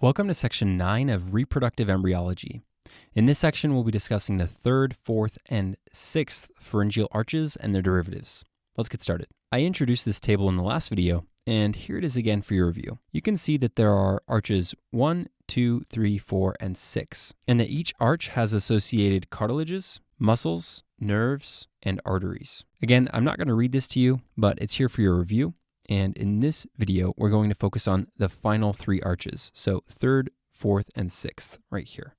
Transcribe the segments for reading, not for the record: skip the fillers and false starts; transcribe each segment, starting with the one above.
Welcome to section 9 of reproductive embryology. In this section, we'll be discussing the third, fourth, and sixth pharyngeal arches and their derivatives. Let's get started. I introduced this table in the last video, and here it is again for your review. You can see that there are arches 1, 2, 3, 4, and 6, and that each arch has associated cartilages, muscles, nerves, and arteries. Again, I'm not going to read this to you, but it's here for your review. And in this video, we're going to focus on the final three arches. So third, fourth, and sixth right here.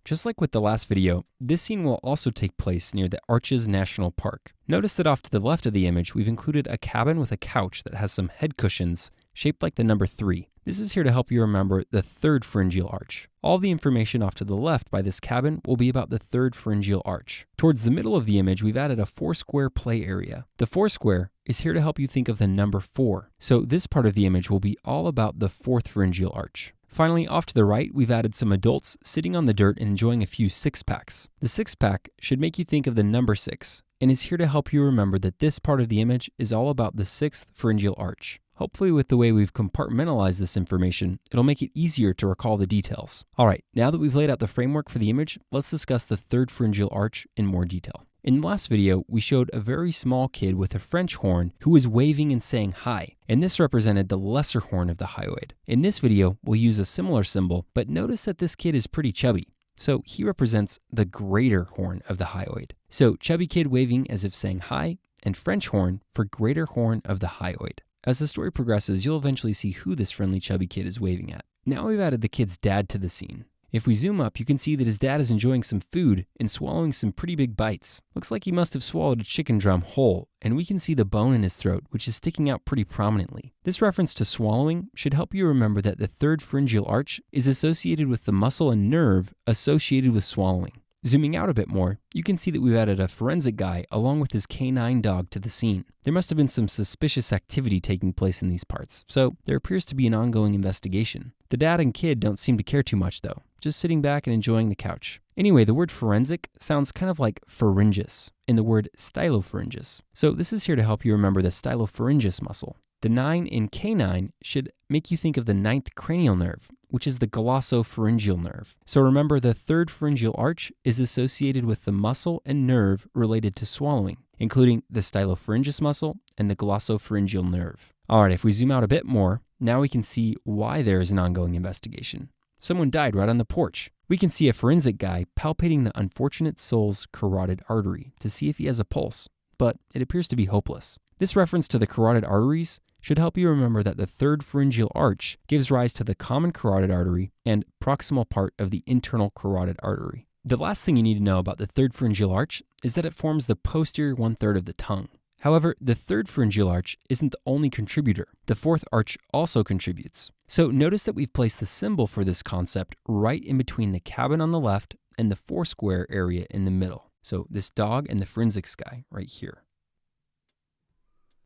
Just like with the last video, this scene will also take place near the Arches National Park. Notice that off to the left of the image, we've included a cabin with a couch that has some head cushions shaped like the number 3. This is here to help you remember the third pharyngeal arch. All the information off to the left by this cabin will be about the third pharyngeal arch. Towards the middle of the image, we've added a 4-square play area. The 4-square is here to help you think of the number 4. So this part of the image will be all about the fourth pharyngeal arch. Finally, off to the right, we've added some adults sitting on the dirt and enjoying a few six-packs. The six-pack should make you think of the number 6 and is here to help you remember that this part of the image is all about the sixth pharyngeal arch. Hopefully with the way we've compartmentalized this information, it'll make it easier to recall the details. All right, now that we've laid out the framework for the image, let's discuss the third pharyngeal arch in more detail. In the last video, we showed a very small kid with a French horn who was waving and saying hi, and this represented the lesser horn of the hyoid. In this video, we'll use a similar symbol, but notice that this kid is pretty chubby. So he represents the greater horn of the hyoid. So chubby kid waving as if saying hi, and French horn for greater horn of the hyoid. As the story progresses, you'll eventually see who this friendly chubby kid is waving at. Now we've added the kid's dad to the scene. If we zoom up, you can see that his dad is enjoying some food and swallowing some pretty big bites. Looks like he must have swallowed a chicken drum whole, and we can see the bone in his throat, which is sticking out pretty prominently. This reference to swallowing should help you remember that the third pharyngeal arch is associated with the muscle and nerve associated with swallowing. Zooming out a bit more, you can see that we've added a forensic guy along with his canine dog to the scene. There must have been some suspicious activity taking place in these parts, so there appears to be an ongoing investigation. The dad and kid don't seem to care too much though, just sitting back and enjoying the couch. Anyway, the word forensic sounds kind of like pharyngeus in the word stylopharyngeus. So this is here to help you remember the stylopharyngeus muscle. The 9 in canine should make you think of the 9th cranial nerve, which is the glossopharyngeal nerve. So remember, the third pharyngeal arch is associated with the muscle and nerve related to swallowing, including the stylopharyngeus muscle and the glossopharyngeal nerve. All right, if we zoom out a bit more, now we can see why there is an ongoing investigation. Someone died right on the porch. We can see a forensic guy palpating the unfortunate soul's carotid artery to see if he has a pulse, but it appears to be hopeless. This reference to the carotid arteries should help you remember that the third pharyngeal arch gives rise to the common carotid artery and proximal part of the internal carotid artery. The last thing you need to know about the third pharyngeal arch is that it forms the posterior 1/3 of the tongue. However, the third pharyngeal arch isn't the only contributor. The fourth arch also contributes. So notice that we've placed the symbol for this concept right in between the cabin on the left and the 4-square area in the middle. So this dog and the forensics guy right here.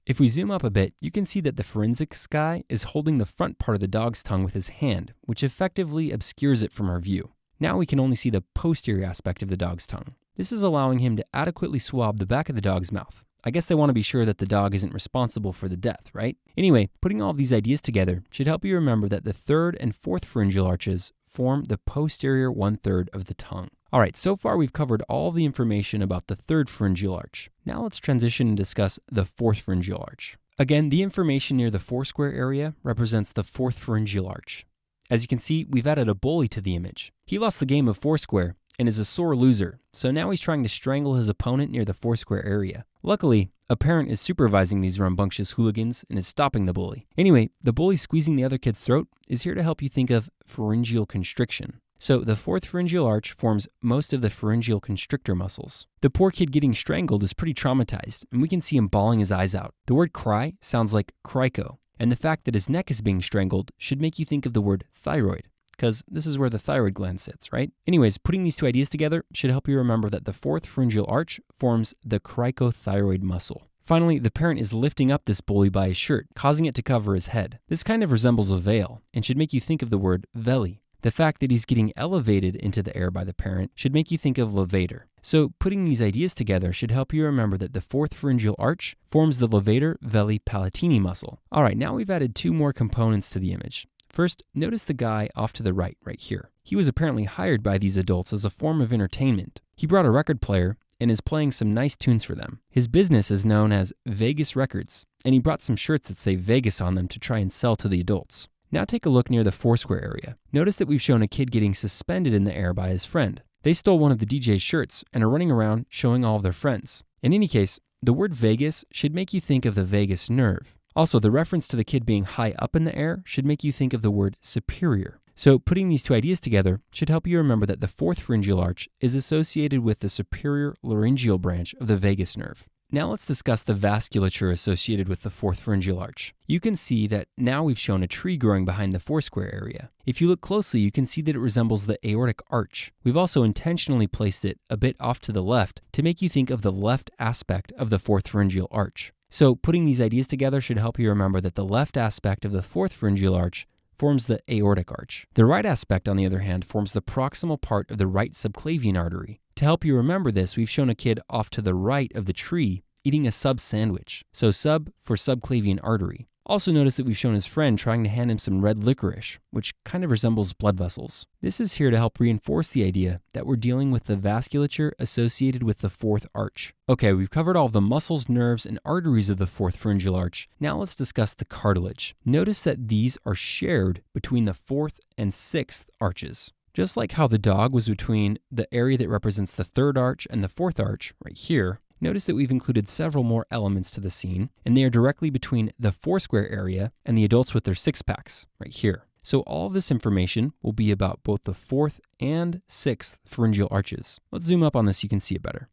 If we zoom up a bit, you can see that the forensics guy is holding the front part of the dog's tongue with his hand, which effectively obscures it from our view. Now we can only see the posterior aspect of the dog's tongue. This is allowing him to adequately swab the back of the dog's mouth. I guess they want to be sure that the dog isn't responsible for the death, right? Anyway, putting all of these ideas together should help you remember that the third and fourth pharyngeal arches form the posterior 1/3 of the tongue. All right, so far we've covered all the information about the third pharyngeal arch. Now let's transition and discuss the fourth pharyngeal arch. Again, the information near the 4-square area represents the fourth pharyngeal arch. As you can see, we've added a bully to the image. He lost the game of 4-square and is a sore loser, so now he's trying to strangle his opponent near the 4-square area. Luckily, a parent is supervising these rambunctious hooligans and is stopping the bully. Anyway, the bully squeezing the other kid's throat is here to help you think of pharyngeal constriction. So the fourth pharyngeal arch forms most of the pharyngeal constrictor muscles. The poor kid getting strangled is pretty traumatized, and we can see him bawling his eyes out. The word cry sounds like crico, and the fact that his neck is being strangled should make you think of the word thyroid, because this is where the thyroid gland sits, right? Anyways, putting these two ideas together should help you remember that the fourth pharyngeal arch forms the cricothyroid muscle. Finally, the parent is lifting up this bully by his shirt, causing it to cover his head. This kind of resembles a veil, and should make you think of the word veli. The fact that he's getting elevated into the air by the parent should make you think of levator. So putting these ideas together should help you remember that the fourth pharyngeal arch forms the levator veli palatini muscle. All right, now we've added two more components to the image. First, notice the guy off to the right here. He was apparently hired by these adults as a form of entertainment. He brought a record player and is playing some nice tunes for them. His business is known as Vegas Records, and he brought some shirts that say Vegas on them to try and sell to the adults. Now take a look near the Foursquare area. Notice that we've shown a kid getting suspended in the air by his friend. They stole one of the DJ's shirts and are running around showing all of their friends. In any case, the word Vegas should make you think of the vagus nerve. Also, the reference to the kid being high up in the air should make you think of the word superior. So putting these two ideas together should help you remember that the fourth pharyngeal arch is associated with the superior laryngeal branch of the vagus nerve. Now let's discuss the vasculature associated with the fourth pharyngeal arch. You can see that now we've shown a tree growing behind the Foursquare area. If you look closely, you can see that it resembles the aortic arch. We've also intentionally placed it a bit off to the left to make you think of the left aspect of the fourth pharyngeal arch. So putting these ideas together should help you remember that the left aspect of the fourth pharyngeal arch forms the aortic arch. The right aspect, on the other hand, forms the proximal part of the right subclavian artery. To help you remember this, we've shown a kid off to the right of the tree eating a sub sandwich. So sub for subclavian artery. Also notice that we've shown his friend trying to hand him some red licorice, which kind of resembles blood vessels. This is here to help reinforce the idea that we're dealing with the vasculature associated with the fourth arch. Okay, we've covered all of the muscles, nerves, and arteries of the fourth pharyngeal arch. Now let's discuss the cartilage. Notice that these are shared between the fourth and sixth arches. Just like how the dog was between the area that represents the third arch and the fourth arch, right here, notice that we've included several more elements to the scene, and they are directly between the Foursquare area and the adults with their six-packs, right here. So all of this information will be about both the fourth and sixth pharyngeal arches. Let's zoom up on this so you can see it better.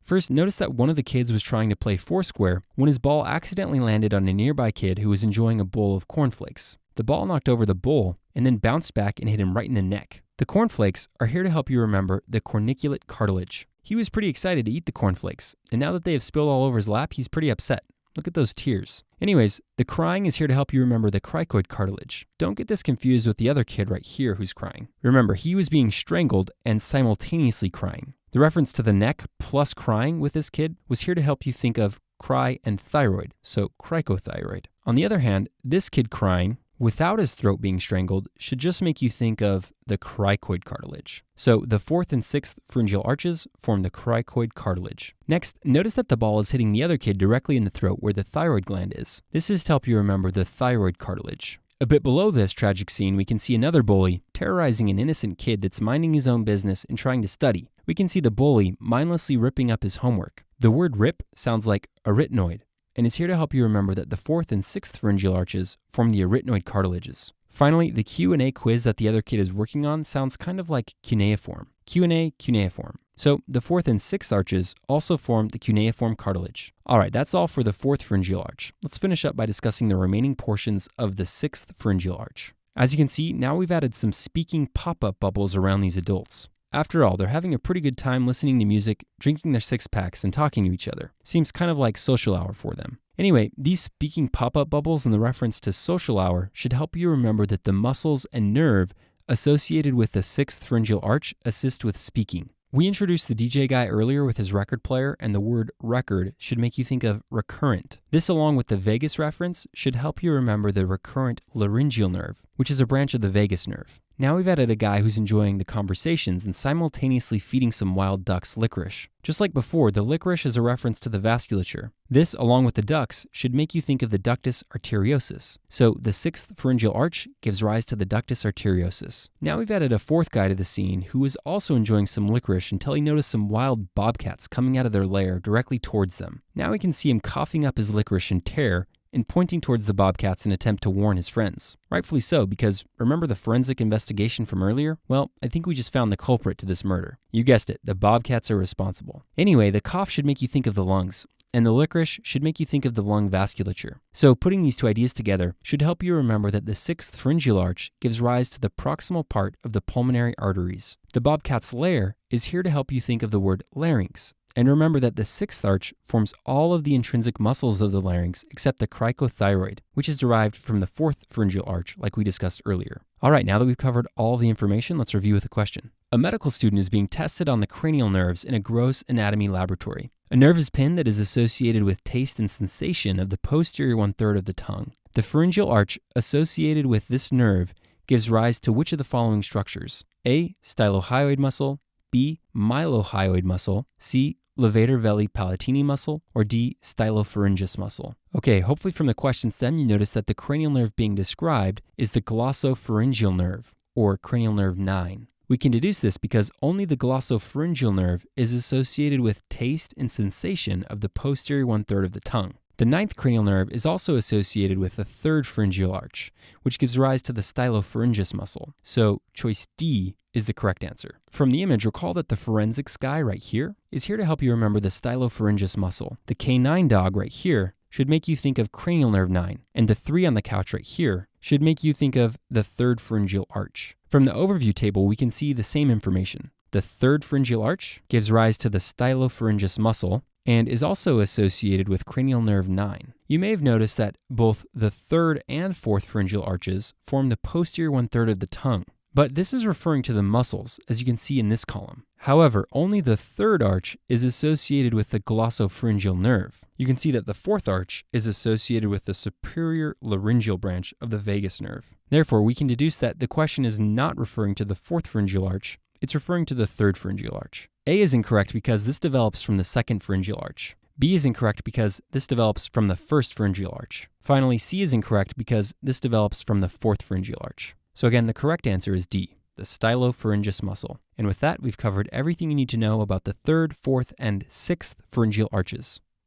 First, notice that one of the kids was trying to play Foursquare when his ball accidentally landed on a nearby kid who was enjoying a bowl of cornflakes. The ball knocked over the bowl and then bounced back and hit him right in the neck. The cornflakes are here to help you remember the corniculate cartilage. He was pretty excited to eat the cornflakes, and now that they have spilled all over his lap, he's pretty upset. Look at those tears. Anyways, the crying is here to help you remember the cricoid cartilage. Don't get this confused with the other kid right here who's crying. Remember, he was being strangled and simultaneously crying. The reference to the neck plus crying with this kid was here to help you think of cry and thyroid, so cricothyroid. On the other hand, this kid crying without his throat being strangled should just make you think of the cricoid cartilage. So the fourth and sixth pharyngeal arches form the cricoid cartilage. Next, notice that the ball is hitting the other kid directly in the throat where the thyroid gland is. This is to help you remember the thyroid cartilage. A bit below this tragic scene, we can see another bully terrorizing an innocent kid that's minding his own business and trying to study. We can see the bully mindlessly ripping up his homework. The word rip sounds like arytenoid, and is here to help you remember that the fourth and sixth pharyngeal arches form the arytenoid cartilages. Finally, the Q&A quiz that the other kid is working on sounds kind of like cuneiform. Q&A, cuneiform. So the fourth and sixth arches also form the cuneiform cartilage. All right, that's all for the fourth pharyngeal arch. Let's finish up by discussing the remaining portions of the sixth pharyngeal arch. As you can see, now we've added some speaking pop-up bubbles around these adults. After all, they're having a pretty good time listening to music, drinking their six-packs, and talking to each other. Seems kind of like social hour for them. Anyway, these speaking pop-up bubbles and the reference to social hour should help you remember that the muscles and nerve associated with the sixth pharyngeal arch assist with speaking. We introduced the DJ guy earlier with his record player, and the word record should make you think of recurrent. This, along with the vagus reference, should help you remember the recurrent laryngeal nerve, which is a branch of the vagus nerve. Now we've added a guy who's enjoying the conversations and simultaneously feeding some wild ducks licorice. Just like before, the licorice is a reference to the vasculature. This, along with the ducts, should make you think of the ductus arteriosus. So the sixth pharyngeal arch gives rise to the ductus arteriosus. Now we've added a fourth guy to the scene who was also enjoying some licorice until he noticed some wild bobcats coming out of their lair directly towards them. Now we can see him coughing up his licorice in terror and pointing towards the bobcats in an attempt to warn his friends. Rightfully so, because remember the forensic investigation from earlier? Well, I think we just found the culprit to this murder. You guessed it, the bobcats are responsible. Anyway, the cough should make you think of the lungs, and the licorice should make you think of the lung vasculature. So putting these two ideas together should help you remember that the sixth pharyngeal arch gives rise to the proximal part of the pulmonary arteries. The bobcat's lair is here to help you think of the word larynx. And remember that the sixth arch forms all of the intrinsic muscles of the larynx except the cricothyroid, which is derived from the fourth pharyngeal arch like we discussed earlier. All right, now that we've covered all of the information, let's review with a question. A medical student is being tested on the cranial nerves in a gross anatomy laboratory. A nerve is pinned that is associated with taste and sensation of the posterior one-third of the tongue. The pharyngeal arch associated with this nerve gives rise to which of the following structures? A. Stylohyoid muscle, B. Mylohyoid muscle, C. Levator veli palatini muscle, or D. Stylopharyngeus muscle. Okay, hopefully from the question stem you notice that the cranial nerve being described is the glossopharyngeal nerve, or cranial nerve 9. We can deduce this because only the glossopharyngeal nerve is associated with taste and sensation of the posterior 1/3 of the tongue. The 9th cranial nerve is also associated with the 3rd pharyngeal arch, which gives rise to the stylopharyngeus muscle. So choice D is the correct answer. From the image, recall that the forensics guy right here is here to help you remember the stylopharyngeus muscle. The K9 dog right here should make you think of cranial nerve 9, and the 3 on the couch right here should make you think of the 3rd pharyngeal arch. From the overview table, we can see the same information. The 3rd pharyngeal arch gives rise to the stylopharyngeus muscle and is also associated with cranial nerve 9. You may have noticed that both the 3rd and 4th pharyngeal arches form the posterior 1/3 of the tongue, but this is referring to the muscles, as you can see in this column. However, only the 3rd arch is associated with the glossopharyngeal nerve. You can see that the 4th arch is associated with the superior laryngeal branch of the vagus nerve. Therefore, we can deduce that the question is not referring to the 4th pharyngeal arch, it's referring to the 3rd pharyngeal arch. A is incorrect because this develops from the 2nd pharyngeal arch. B is incorrect because this develops from the 1st pharyngeal arch. Finally, C is incorrect because this develops from the 4th pharyngeal arch. So again, the correct answer is D, the stylopharyngeus muscle. And with that, we've covered everything you need to know about the 3rd, 4th, and 6th pharyngeal arches.